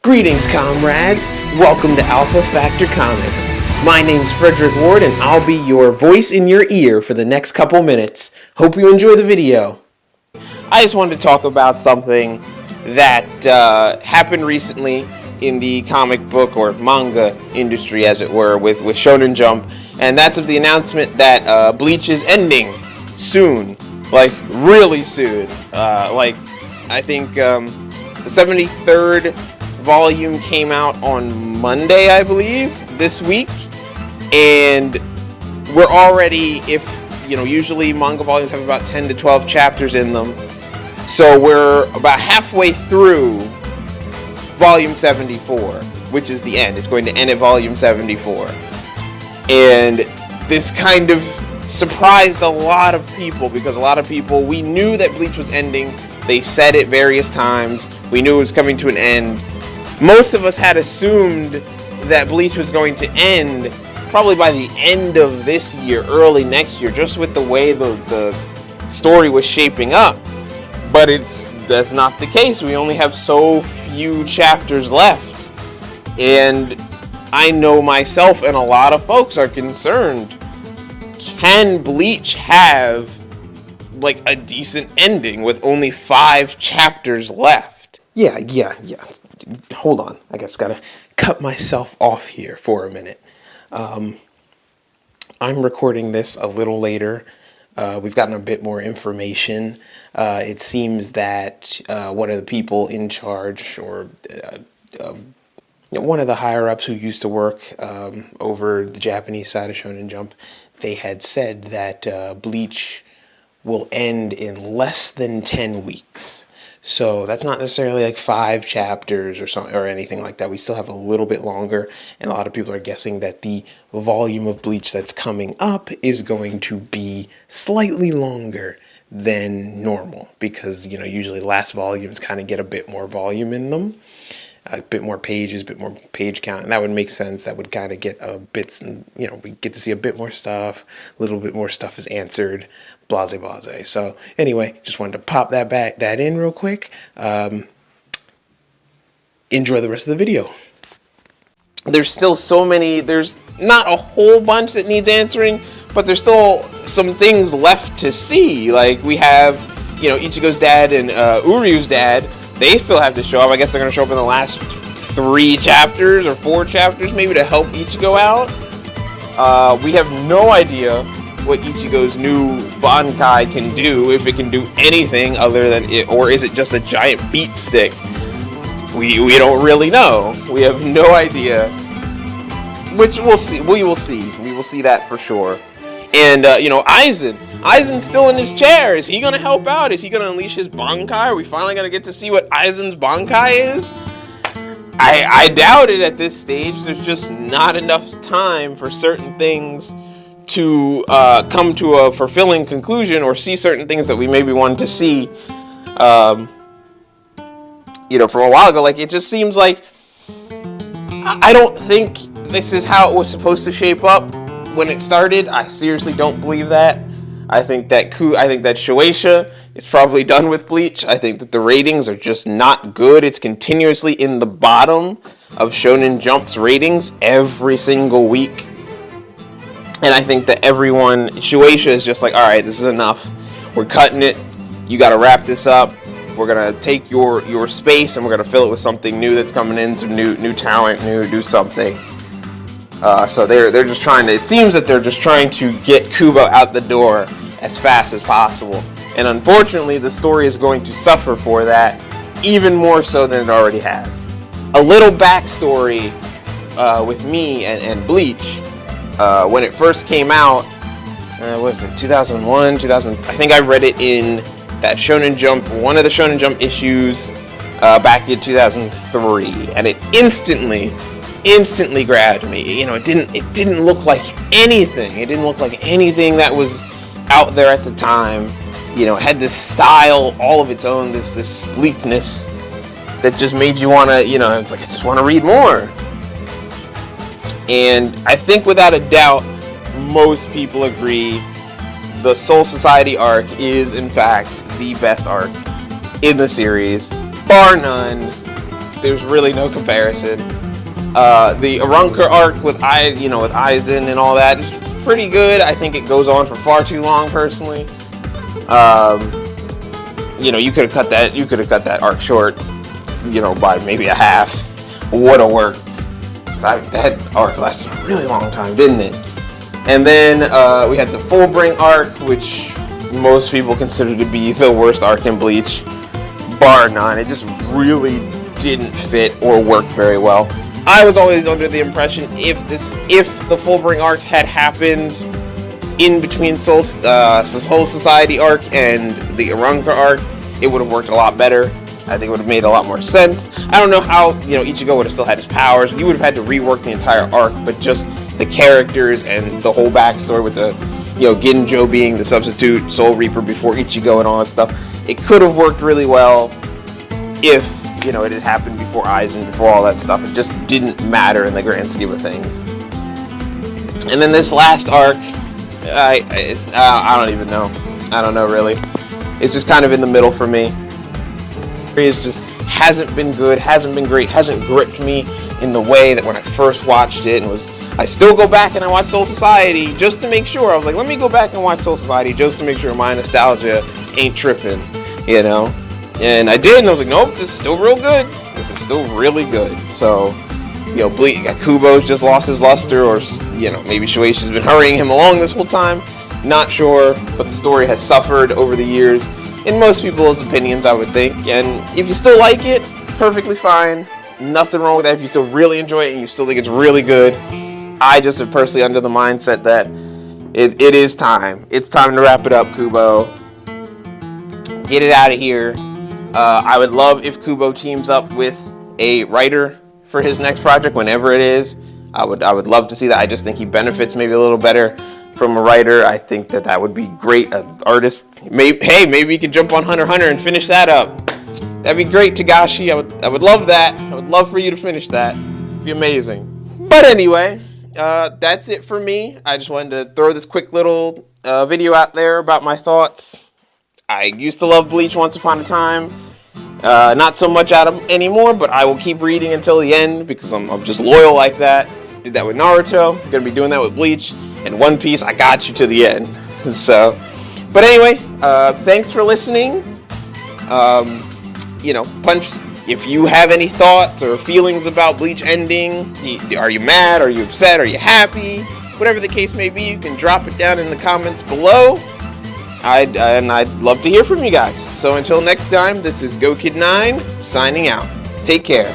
Greetings, comrades. Welcome to Alpha Factor Comics. My name's Frederick Ward, and I'll be your voice in your ear for the next couple minutes. Hope you enjoy the video. I just wanted to talk about something that happened recently in the comic book or manga industry, as it were, with Shonen Jump, and that's of the announcement that Bleach is ending soon, like really soon. I think the 73rd volume came out on Monday, I believe, this week, and we're already, usually manga volumes have about 10 to 12 chapters in them, so we're about halfway through volume 74, which is the end. It's going to end at volume 74, and this kind of surprised a lot of people, because a lot of people, we knew that Bleach was ending. They said it various times. We knew it was coming to an end. Most of us had assumed that Bleach was going to end probably by the end of this year, early next year, just with the way the story was shaping up. But that's not the case. We only have so few chapters left. And I know myself and a lot of folks are concerned. Can Bleach have like a decent ending with only 5 chapters left? Yeah. Hold on. I just gotta cut myself off here for a minute. I'm recording this a little later. We've gotten a bit more information. It seems that one of the people in charge, or one of the higher-ups who used to work over the Japanese side of Shonen Jump, they had said that Bleach will end in less than 10 weeks. So that's not necessarily like 5 chapters or something or anything like that. We still have a little bit longer, and a lot of people are guessing that the volume of Bleach that's coming up is going to be slightly longer than normal, because usually last volumes kind of get a bit more volume in them, a bit more pages, a bit more page count, and that would make sense. That would kind of get bits, and we get to see a bit more stuff, a little bit more stuff is answered, blase. So anyway, just wanted to pop that in real quick. Enjoy the rest of the video. There's still there's not a whole bunch that needs answering, but there's still some things left to see. Like we have, Ichigo's dad and Uryu's dad. They still have to show up. I guess they're going to show up in the last 3 chapters or 4 chapters maybe to help Ichigo out. We have no idea what Ichigo's new Bankai can do, if it can do anything other than it, or is it just a giant beat stick? We don't really know. We have no idea. Which we'll see. We will see. We will see that for sure. And, Aizen's still in his chair. Is he going to help out? Is he going to unleash his Bankai? Are we finally going to get to see what Aizen's Bankai is? I doubt it at this stage. There's just not enough time for certain things to come to a fulfilling conclusion, or see certain things that we maybe wanted to see, from a while ago. Like, it just seems like I don't think this is how it was supposed to shape up when it started. I seriously don't believe that. I think that Shueisha is probably done with Bleach. I think that the ratings are just not good. It's continuously in the bottom of Shonen Jump's ratings every single week. And I think that Shueisha is just like, all right, this is enough. We're cutting it. You got to wrap this up. We're going to take your space and we're going to fill it with something new that's coming in, some new talent, new something. So they're just trying to, it seems that they're just trying to get Kubo out the door as fast as possible. And unfortunately, the story is going to suffer for that even more so than it already has. A little backstory with me and Bleach. When it first came out, what was it, 2001, 2000? I think I read it in that Shonen Jump, one of the Shonen Jump issues back in 2003, and it instantly grabbed me. It didn't look like anything. It didn't look like anything that was out there at the time. It had this style all of its own, this sleekness that just made you want to, it's like, I just want to read more. And I think without a doubt, most people agree the Soul Society arc is, in fact, the best arc in the series, bar none. There's really no comparison. The Arrancar arc with with Aizen and all that is pretty good. I think it goes on for far too long, personally. You could have cut that. You could have cut that arc short, by maybe a half. Would have worked. That arc lasted a really long time, didn't it? And then we had the Fullbring arc, which most people consider to be the worst arc in Bleach, bar none. It just really didn't fit or work very well. I was always under the impression if the Fullbring arc had happened in between Soul Society arc and the Arrancar arc, it would have worked a lot better. I think it would have made a lot more sense. I don't know how, Ichigo would have still had his powers. You would have had to rework the entire arc, but just the characters and the whole backstory with the, Ginjo being the substitute Soul Reaper before Ichigo and all that stuff. It could have worked really well if, it had happened before Aizen, before all that stuff. It just didn't matter in the grand scheme of things. And then this last arc, I don't even know. I don't know, really. It's just kind of in the middle for me. It just hasn't been good, hasn't been great, hasn't gripped me in the way that when I first watched it, I still go back and I watch Soul Society just to make sure. I was like, let me go back and watch Soul Society just to make sure my nostalgia ain't tripping, And I did, and I was like, nope, this is still real good. This is still really good. So, Bleach, Kubo's just lost his luster, or, maybe Shueisha's been hurrying him along this whole time. Not sure, but the story has suffered over the years. In most people's opinions, I would think. And if you still like it, perfectly fine. Nothing wrong with that. If you still really enjoy it and you still think it's really good, I just am personally under the mindset that it is time. It's time to wrap it up, Kubo. Get it out of here. I would love if Kubo teams up with a writer for his next project, whenever it is. I would love to see that. I just think he benefits maybe a little better from a writer. I think that would be great. An artist, maybe he could jump on Hunter x Hunter and finish that up. That'd be great, Tagashi. I would love that. I would love for you to finish that. It'd be amazing. But anyway, that's it for me. I just wanted to throw this quick little video out there about my thoughts. I used to love Bleach once upon a time. Not so much anymore, but I will keep reading until the end because I'm just loyal like that. Did that with Naruto. Gonna be doing that with Bleach. And One Piece, I got you to the end. So, but anyway, thanks for listening. Punch. If you have any thoughts or feelings about Bleach ending, are you mad? Are you upset? Are you happy? Whatever the case may be, you can drop it down in the comments below. I'd love to hear from you guys. So until next time, this is GoKid9 signing out. Take care.